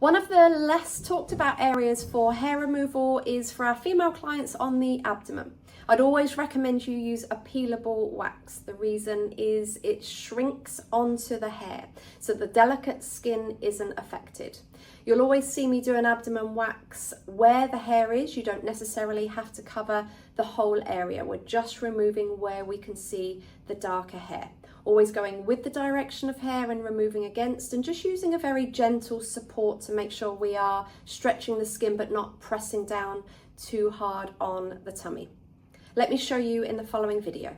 One of the less talked about areas for hair removal is for our female clients on the abdomen. I'd always recommend you use a peelable wax. The reason is it shrinks onto the hair, so the delicate skin isn't affected. You'll always see me do an abdomen wax where the hair is. You don't necessarily have to cover the whole area. We're just removing where we can see the darker hair. Always going with the direction of hair and removing against, and just using a very gentle support to make sure we are stretching the skin but not pressing down too hard on the tummy. Let me show you in the following video.